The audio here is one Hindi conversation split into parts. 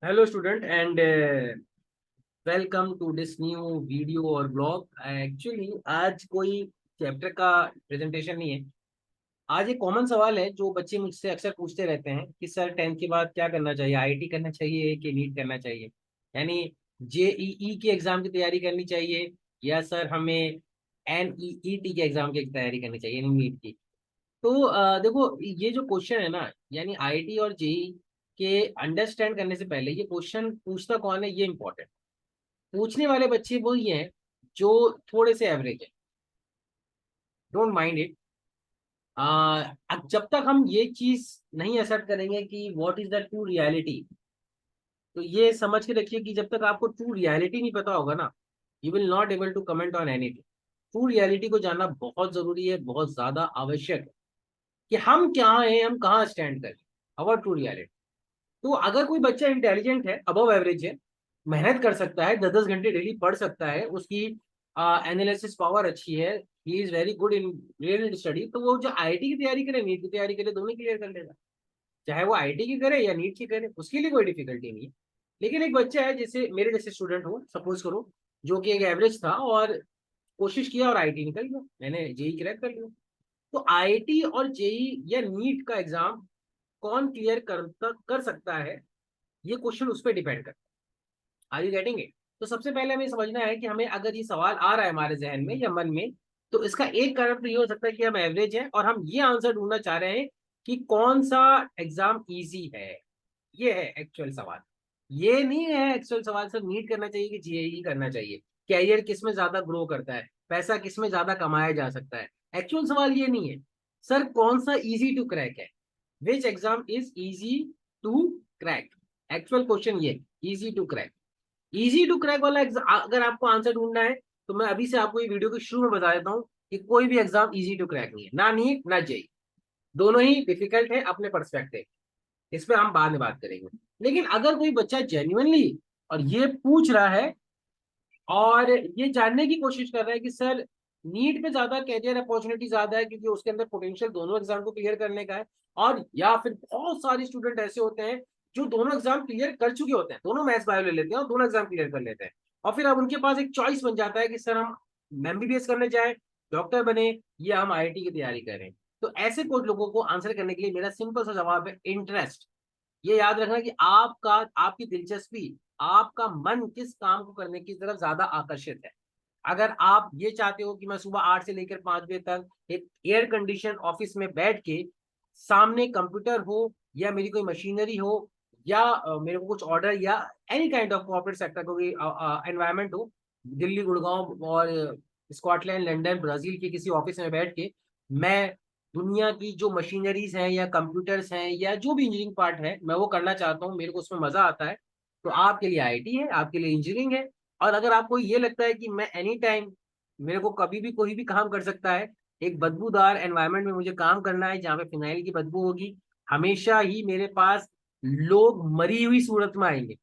Hello student and welcome to this new video और ब्लॉग। एक्चुअली आज कोई चैप्टर का प्रेजेंटेशन नहीं है। आज एक कॉमन सवाल है जो बच्चे मुझसे अक्सर पूछते रहते हैं कि सर 10th के बाद क्या करना चाहिए, आईआईटी करना चाहिए कि नीट करना चाहिए, यानी जेईई के एग्जाम की तैयारी करनी चाहिए या सर हमें एनईईटी के एग्जाम की तैयारी करनी चाहिए, यानी नीट की। तो देखो ये जो क्वेश्चन है ना, यानी आईआईटी और जेई के अंडरस्टैंड करने से पहले ये क्वेश्चन पूछता कौन है ये इंपॉर्टेंट। पूछने वाले बच्चे वो ही हैं जो थोड़े से एवरेज है। Don't mind it. अब जब तक हम ये चीज नहीं एक्सेप्ट करेंगे कि what is the true reality, तो ये समझ के रखिए कि जब तक आपको ट्रू रियलिटी नहीं पता होगा ना, you will not able to comment on anything. True reality को जानना बहुत जरूरी है, बहुत ज्यादा आवश्यक है कि हम क्या हैं, हम कहाँ स्टैंड करें, अवर ट्रू रियलिटी। तो अगर कोई बच्चा इंटेलिजेंट है, अबव एवरेज है, मेहनत कर सकता है, 10 10 घंटे डेली पढ़ सकता है, उसकी एनालिसिस पावर अच्छी है, he is very good in real study, तो वो जो आईआईटी की तैयारी करे, नीट की तैयारी करे, दोनों क्लियर कर लेगा। चाहे वो आईआईटी की करे या नीट की करे, उसके लिए कोई डिफिकल्टी नहीं है। लेकिन एक बच्चा है जैसे मेरे जैसे स्टूडेंट हो, सपोज करो, जो कि एक एवरेज था और कोशिश किया और आईआईटी निकल गया, मैंने जेई क्रैक कर लिया। तो आईआईटी और जेई या नीट का एग्जाम कौन क्लियर कर सकता है, ये क्वेश्चन उस पर डिपेंड करता है। Are you getting it? तो सबसे पहले हमें समझना है कि हमें अगर ये सवाल आ रहा है हमारे जहन में या मन में, तो इसका एक कारण तो ये हो सकता है कि हम एवरेज हैं और हम ये आंसर ढूंढना चाह रहे हैं कि कौन सा एग्जाम इजी है। ये है एक्चुअल सवाल। ये नहीं है एक्चुअल सवाल सर नीट करना चाहिए कि जेईई करना चाहिए, कैरियर किस में ज्यादा ग्रो करता है, पैसा किस में ज्यादा कमाया जा सकता है। एक्चुअल सवाल ये नहीं है। सर कौन सा इजी टू क्रैक है, which exam is easy to crack. Actual question ये, easy to crack. Easy to crack वाला अगर आपको आंसर ढूंढना है, तो मैं अभी से आपको ये वीडियो के शुरू में बता देता हूँ कि कोई भी एग्जाम इजी टू क्रैक नहीं है, ना नीट ना जेई। दोनों ही डिफिकल्ट है अपने पर्सपेक्टिव, इस पे हम बाद में बात करेंगे। लेकिन अगर कोई बच्चा जेन्युइनली और ये पूछ रहा है और ये जानने की कोशिश कर रहा है कि सर नीट पे ज्यादा कैरियर अपॉर्चुनिटी ज्यादा है क्योंकि उसके अंदर पोटेंशियल दोनों एग्जाम को क्लियर करने का है, और या फिर बहुत सारे स्टूडेंट ऐसे होते हैं जो दोनों एग्जाम क्लियर कर चुके होते हैं, दोनों मैथ्स बायो ले लेते हैं और दोनों एग्जाम क्लियर कर लेते हैं, और फिर अब उनके पास एक चॉइस बन जाता है कि सर हम एमबीबीएस करने जाए, डॉक्टर बने, या हम आईआईटी की तैयारी करें। तो ऐसे कुछ लोगों को आंसर करने के लिए मेरा सिंपल सा जवाब है इंटरेस्ट। ये याद रखना कि आपका, आपकी दिलचस्पी, आपका मन किस काम को करने की तरफ ज्यादा आकर्षित है। अगर आप ये चाहते हो कि मैं सुबह 8 से लेकर 5 बजे तक एक एयर कंडीशन ऑफिस में बैठ के, सामने कंप्यूटर हो या मेरी कोई मशीनरी हो या मेरे को कुछ ऑर्डर या any kind of corporate sector कोई एनवायरमेंट हो, दिल्ली, गुड़गांव और स्कॉटलैंड, लंदन, ब्राजील के किसी ऑफिस में बैठ के मैं दुनिया की जो मशीनरीज हैं या कंप्यूटर्स हैं या जो भी इंजीनियरिंग पार्ट है मैं वो करना चाहता हूँ, मेरे को उसमें मजा आता है, तो आपके लिए आईआईटी है, आपके लिए इंजीनियरिंग है। और अगर आपको ये लगता है कि मैं एनी टाइम, मेरे को कभी भी कोई भी काम कर सकता है, एक बदबूदार एनवायरनमेंट में मुझे काम करना है जहाँ पे फिनाइल की बदबू होगी, हमेशा ही मेरे पास लोग मरी हुई सूरत में आएंगे,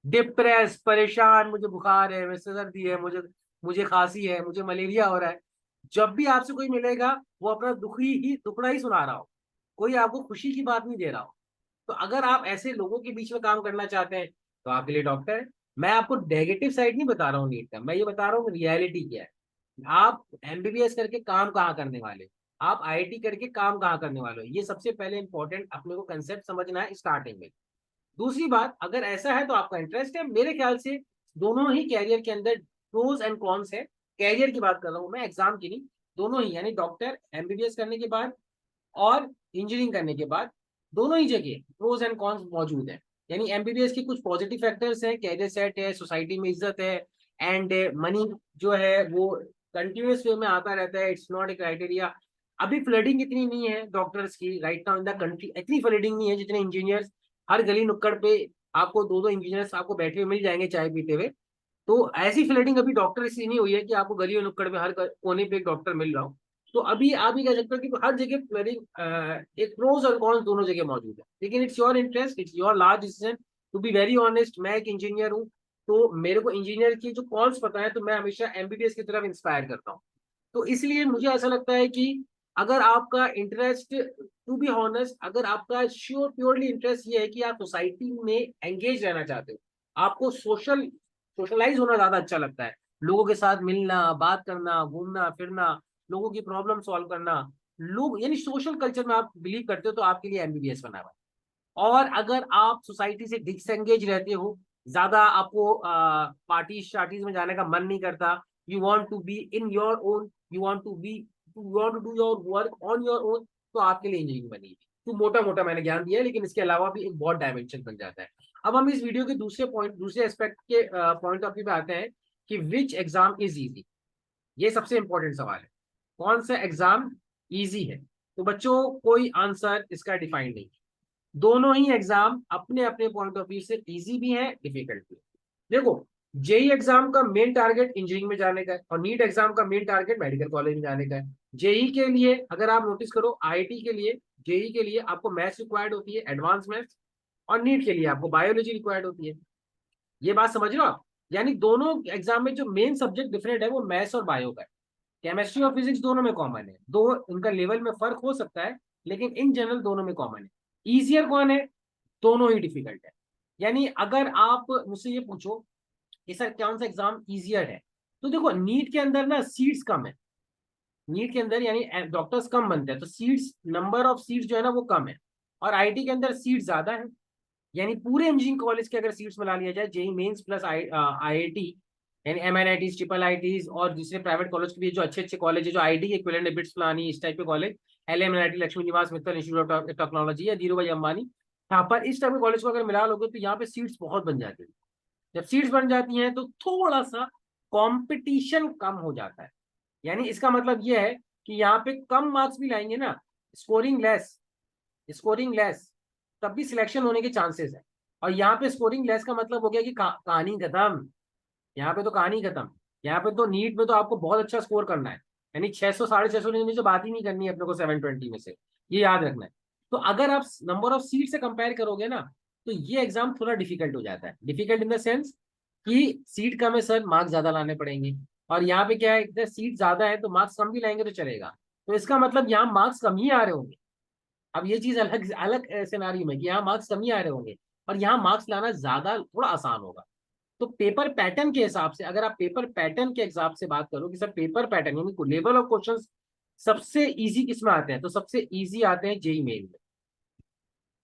डिप्रेस, परेशान, मुझे बुखार है, मुझे सर्दी है, मुझे मुझे खांसी है, मुझे मलेरिया हो रहा है, जब भी आपसे कोई मिलेगा वो अपना दुखड़ा ही सुना रहा हो, कोई आपको खुशी की बात नहीं दे रहा हो। तो अगर आप ऐसे लोगों के बीच में काम करना चाहते हैं तो आपके लिए डॉक्टर है। मैं आपको नेगेटिव साइड नहीं बता रहा हूँ नीट का, मैं ये बता रहा हूँ रियलिटी क्या है। आप एमबीबीएस करके काम कहाँ करने वाले, आप आईआईटी करके काम कहाँ करने वाले हो, ये सबसे पहले इंपॉर्टेंट अपने को कंसेप्ट समझना है स्टार्टिंग में। दूसरी बात, अगर ऐसा है तो आपका इंटरेस्ट है, मेरे ख्याल से दोनों ही कैरियर के अंदर प्रोज एंड कॉन्स है। कैरियर की बात कर रहा हूँ मैं, एग्जाम की नहीं। दोनों ही, यानी डॉक्टर एमबीबीएस करने के बाद और इंजीनियरिंग करने के बाद, दोनों ही जगह प्रोज एंड कॉन्स मौजूद है। यानी एमबीबीएस के कुछ पॉजिटिव फैक्टर्स हैं, कैरियर सेट है, सोसाइटी में इज्जत है, एंड मनी जो है वो कंटिन्यूस वे में आता रहता है, इट्स नॉट ए क्राइटेरिया। अभी फ्लडिंग इतनी नहीं है डॉक्टर्स की right now in the country, इतनी फ्लडिंग नहीं है जितने इंजीनियर्स, हर गली नुक्कड़ पे आपको दो दो इंजीनियर्स आपको बैठे हुए मिल जाएंगे चाय पीते हुए। तो ऐसी फ्लडिंग अभी डॉक्टर इसलिए नहीं हुई है कि आपको गली नुक्कड़ में हर कोने पे एक डॉक्टर मिल रहा हो। तो अभी आप ही कह सकते हो कि हर जगह फ्लडिंग, एक प्रोज और कॉन्स दोनों जगह मौजूद है, लेकिन it's your interest, it's your large decision. To be very honest, मैं एक इंजीनियर हूँ, तो मेरे को इंजीनियर की जो कॉन्स पता है, तो मैं हमेशा एमबीबीएस की तरफ इंस्पायर करता हूँ। तो इसलिए मुझे ऐसा लगता है कि अगर आपका इंटरेस्ट, टू बी ऑनेस्ट, अगर आपका श्योर प्योरली इंटरेस्ट ये है कि आप सोसाइटी में एंगेज रहना चाहते हो, आपको सोशलाइज होना ज्यादा अच्छा लगता है, लोगों के साथ मिलना, बात करना, घूमना फिरना, लोगों की प्रॉब्लम सॉल्व करना, लोग यानी सोशल कल्चर में आप बिलीव करते हो, तो आपके लिए एमबीबीएस बना हुआ है। और अगर आप सोसाइटी से डिसएंगेज रहते हो, ज्यादा आपको पार्टी शार्टीज में जाने का मन नहीं करता, you want to be in your own, you want to be, you want to do your work on your own, तो आपके लिए इंजीनियरिंग बनेगी। तो मोटा मोटा मैंने ज्ञान दिया है, लेकिन इसके अलावा भी एक बहुत डायमेंशन बन जाता है। अब हम इस वीडियो के दूसरे एस्पेक्ट के पॉइंट ऑफ व्यू पे आते हैं कि विच एग्जाम इज इजी। ये सबसे इंपॉर्टेंट सवाल है, कौन सा एग्जाम इजी है। तो बच्चों, कोई आंसर इसका डिफाइंड नहीं। दोनों ही एग्जाम अपने अपने पॉइंट ऑफ व्यू से इजी भी है, डिफिकल्ट भी है। देखो, जेई एग्जाम का मेन टारगेट इंजीनियरिंग में जाने का है, और नीट एग्जाम का मेन टारगेट मेडिकल कॉलेज में जाने का है। जेई के लिए अगर आप नोटिस करो, आईआईटी के लिए, जेई के लिए आपको मैथ्स रिक्वायर्ड होती है, एडवांस मैथ्स, और नीट के लिए आपको बायोलॉजी रिक्वायर्ड होती है। ये बात समझ रहे हो आप? यानी दोनों एग्जाम में जो मेन सब्जेक्ट डिफरेंट है वो मैथ्स और बायो का है। केमिस्ट्री और फिजिक्स दोनों में कॉमन है, दो उनका लेवल में फर्क हो सकता है, लेकिन इन जनरल दोनों में कॉमन है। ईजियर कौन है? दोनों ही डिफिकल्ट है। यानी अगर आप मुझसे ये पूछो कि सर कौन सा एग्जाम इजियर है, तो देखो, नीट के अंदर ना सीट्स कम है। नीट के अंदर यानी डॉक्टर्स कम बनते हैं, तो सीट्स, नंबर ऑफ सीट्स जो है ना वो कम है। और आईटी के अंदर सीट्स ज्यादा है। यानी पूरे इंजीनियरिंग कॉलेज के अगर सीट्स मिला लिया जाए, जेई मेंस प्लस आईआईटी, यानी एमएनआईटीज, ट्रिपल आईटीज, और दूसरे प्राइवेट कॉलेज के भी जो अच्छे अच्छे कॉलेज है, जो आईटी के इक्विवेलेंट है, बिट्स पिलानी, इस टाइप के कॉलेज, एलएमएनआईटी, लक्ष्मी निवास मित्तल इंस्टीट्यूट ऑफ टेक्नोलॉजी, या धीरू भाई अंबानी, यहाँ पर इस टाइप के कॉलेज को अगर मिला लोगे, तो यहाँ पे सीट्स बहुत बन जाती है। जब सीट्स बन जाती हैं तो थोड़ा सा कंपटीशन कम हो जाता है। यानी इसका मतलब यह है कि यहाँ पे कम मार्क्स भी लाएंगे ना, स्कोरिंग लेस, स्कोरिंग लेस, तब भी सिलेक्शन होने के चांसेस है। और यहाँ पे स्कोरिंग लेस का मतलब हो गया कि कहानी खत्म। यहाँ पे तो कहानी खत्म। यहाँ पे तो नीट में तो आपको बहुत अच्छा स्कोर करना है, यानी 600 650 में से बात ही नहीं करनी है अपने को 720 में से, ये याद रखना है। तो अगर आप नंबर ऑफ सीट से कंपेयर करोगे ना, तो ये एग्जाम थोड़ा डिफिकल्ट हो जाता है। डिफिकल्ट इन द सेंस कि सीट कम है सर, मार्क्स ज्यादा लाने पड़ेंगे। और यहाँ पे क्या है, इधर सीट ज्यादा है तो मार्क्स कम भी लाएंगे तो चलेगा। तो इसका मतलब यहाँ मार्क्स कम ही आ रहे होंगे। अब ये चीज अलग अलग सिनारियो में कि यहाँ मार्क्स कम ही आ रहे होंगे, और यहाँ मार्क्स लाना ज्यादा थोड़ा आसान होगा। तो पेपर पैटर्न के हिसाब से, अगर आप पेपर पैटर्न के हिसाब से बात करो कि सर पेपर पैटर्न यानी लेवल ऑफ क्वेश्चंस सबसे इजी किस में आते हैं, तो सबसे इजी आते हैं जेई मेन में।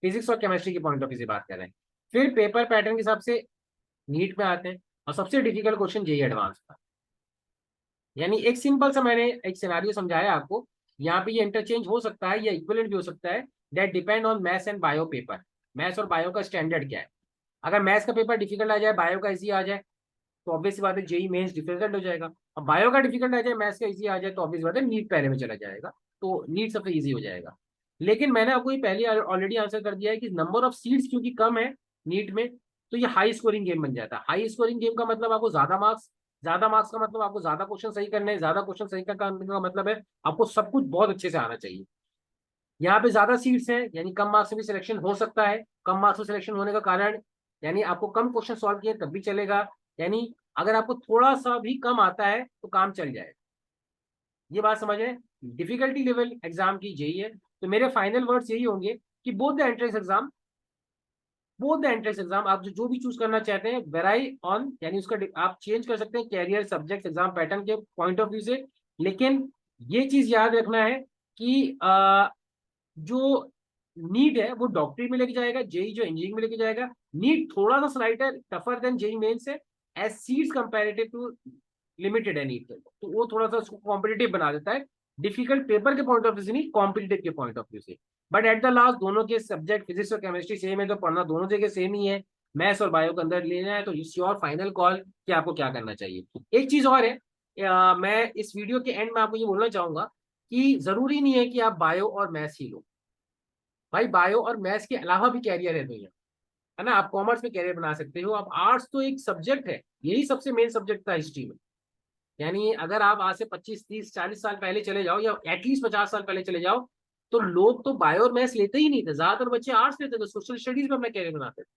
फिजिक्स और केमिस्ट्री के पॉइंट ऑफ व्यू से बात कर रहे हैं। फिर पेपर पैटर्न के हिसाब से नीट में आते हैं, और सबसे डिफिकल्ट क्वेश्चन जेई एडवांस का। यानी एक सिंपल सा मैंने एक सिनारियो समझाया आपको, यहाँ पे ये इंटरचेंज हो सकता है या इक्विवेलेंट भी हो सकता है, that depend on maths and bio paper. Maths और बायो का स्टैंडर्ड क्या है। अगर मैथ्स का पेपर डिफिकल्ट आ जाए, बायो का इजी आ जाए, तो ऑब्वियस सी बात है जेई मेंस डिफिकल्ट हो जाएगा। अब बायो का डिफिकल्ट आ जाए, मैथ्स का इजी आ जाए, तो ऑब्वियस बात है नीट पहले में चला जाएगा, तो नीट सबसे इजी हो जाएगा। लेकिन मैंने आपको ये पहले ऑलरेडी आंसर कर दिया है कि नंबर ऑफ सीट्स क्योंकि कम है नीट में, तो ये हाई स्कोरिंग गेम बन जाता है। हाई स्कोरिंग गेम का मतलब आपको ज्यादा मार्क्स, ज्यादा मार्क्स का मतलब आपको ज्यादा क्वेश्चन सही करने हैं, ज्यादा क्वेश्चन सही करने का मतलब है आपको सब कुछ बहुत अच्छे से आना चाहिए। यहाँ पे ज्यादा सीट्स हैं, यानी कम मार्क्स से भी सिलेक्शन हो सकता है। कम मार्क्स में सिलेक्शन होने का कारण यानी आपको कम क्वेश्चन सॉल्व किए तब भी चलेगा। यानी अगर आपको थोड़ा सा भी कम आता है तो काम चल जाएगा। ये बात समझ है। डिफिकल्टी लेवल एग्जाम की यही है। तो मेरे फाइनल वर्ड्स यही होंगे कि बोथ द एंट्रेंस एग्जाम आप जो भी चूज करना चाहते हैं, वेराई ऑन, यानी उसका आप चेंज कर सकते हैं कैरियर, सब्जेक्ट, एग्जाम पैटर्न के पॉइंट ऑफ व्यू से। लेकिन ये चीज याद रखना है कि जो नीट है वो डॉक्टरी में लेके जाएगा, जेई जो इंजीनियरिंग में लेके जाएगा। नीट थोड़ा सा slighter tougher than JEE main से, as seats comparative to limited है नीट, तो वो थोड़ा सा उसको कॉम्पिटिटिव बना देता है। डिफिकल्ट पेपर के पॉइंट ऑफ व्यू से नहीं, कॉम्पिटिटिव के पॉइंट ऑफ व्यू से। बट एट द लास्ट दोनों के सब्जेक्ट फिजिक्स और केमिस्ट्री सेम है, तो पढ़ना दोनों जगह सेम ही है। मैथ्स और बायो के अंदर लेना है, तो इट्स योर फाइनल कॉल कि आपको क्या करना चाहिए। एक चीज और है, मैं इस वीडियो के एंड में आपको ये बोलना चाहूंगा कि जरूरी नहीं है कि आप बायो और मैथ्स ही लो। भाई बायो और मैथ्स के अलावा भी कैरियर है दुनिया, है ना। आप कॉमर्स में कैरियर बना सकते हो, आप आर्ट्स तो एक सब्जेक्ट है, यही सबसे मेन सब्जेक्ट था हिस्ट्री में। यानी अगर आप आज से 25 30 40 साल पहले चले जाओ, या एटलीस्ट 50 साल पहले चले जाओ, तो लोग तो बायो और मैथ्स लेते ही नहीं थे, ज्यादातर बच्चे आर्ट्स लेते थे, सोशल स्टडीज में अपना कैरियर बनाते थे।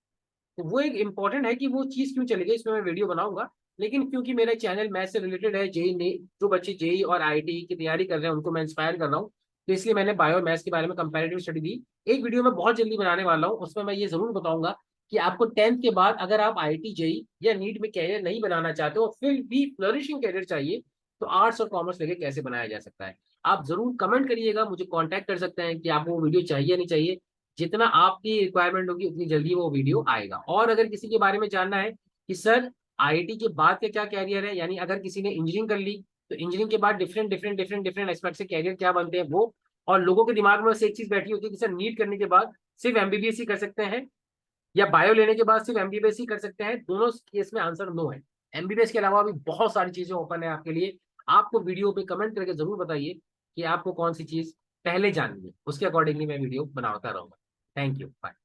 तो वो एक इंपॉर्टेंट है कि वो चीज क्यों चली गई, इसमें मैं वीडियो बनाऊंगा। लेकिन क्योंकि मेरा चैनल मैथ्स से रिलेटेड है, जेई ने जो बच्चे जेई और आईआईटी की तैयारी कर रहे हैं उनको मैं इंस्पायर कर रहा हूँ, तो इसलिए मैंने बायो और मैथ्स के बारे में कंपैरेटिव स्टडी दी। एक वीडियो मैं बहुत जल्दी बनाने वाला हूँ, उसमें मैं ये जरूर बताऊंगा कि आपको 10th के बाद अगर आप आईआईटी जेई या नीट में कैरियर नहीं बनाना चाहते हो, फिर भी फ्लरिशिंग कैरियर चाहिए, तो आर्ट्स और कॉमर्स लेके कैसे बनाया जा सकता है। आप जरूर कमेंट करिएगा, मुझे कांटेक्ट कर सकते हैं कि आपको वो वीडियो चाहिए या नहीं चाहिए। जितना आपकी रिक्वायरमेंट होगी उतनी जल्दी वो वीडियो आएगा। और अगर किसी के बारे में जानना है कि सर आईआईटी के बाद का क्या कैरियर है, यानी अगर किसी ने इंजीनियरिंग कर ली तो इंजीनियरिंग के बाद डिफरेंट एस्पेक्ट से कैरियर क्या बनते हैं वो, और लोगों के दिमाग में से एक चीज बैठी होती है कि सर नीट करने के बाद सिर्फ एमबीबीएस ही कर सकते हैं, या बायो लेने के बाद सिर्फ एमबीबीएस ही कर सकते हैं। दोनों केस में आंसर नो है। एमबीबीएस के अलावा भी बहुत सारी चीजें ओपन है आपके लिए। आपको वीडियो पे कमेंट करके जरूर बताइए कि आपको कौन सी चीज पहले जाननी है, उसके अकॉर्डिंगली मैं वीडियो बनाता रहूंगा। Thank you, bye.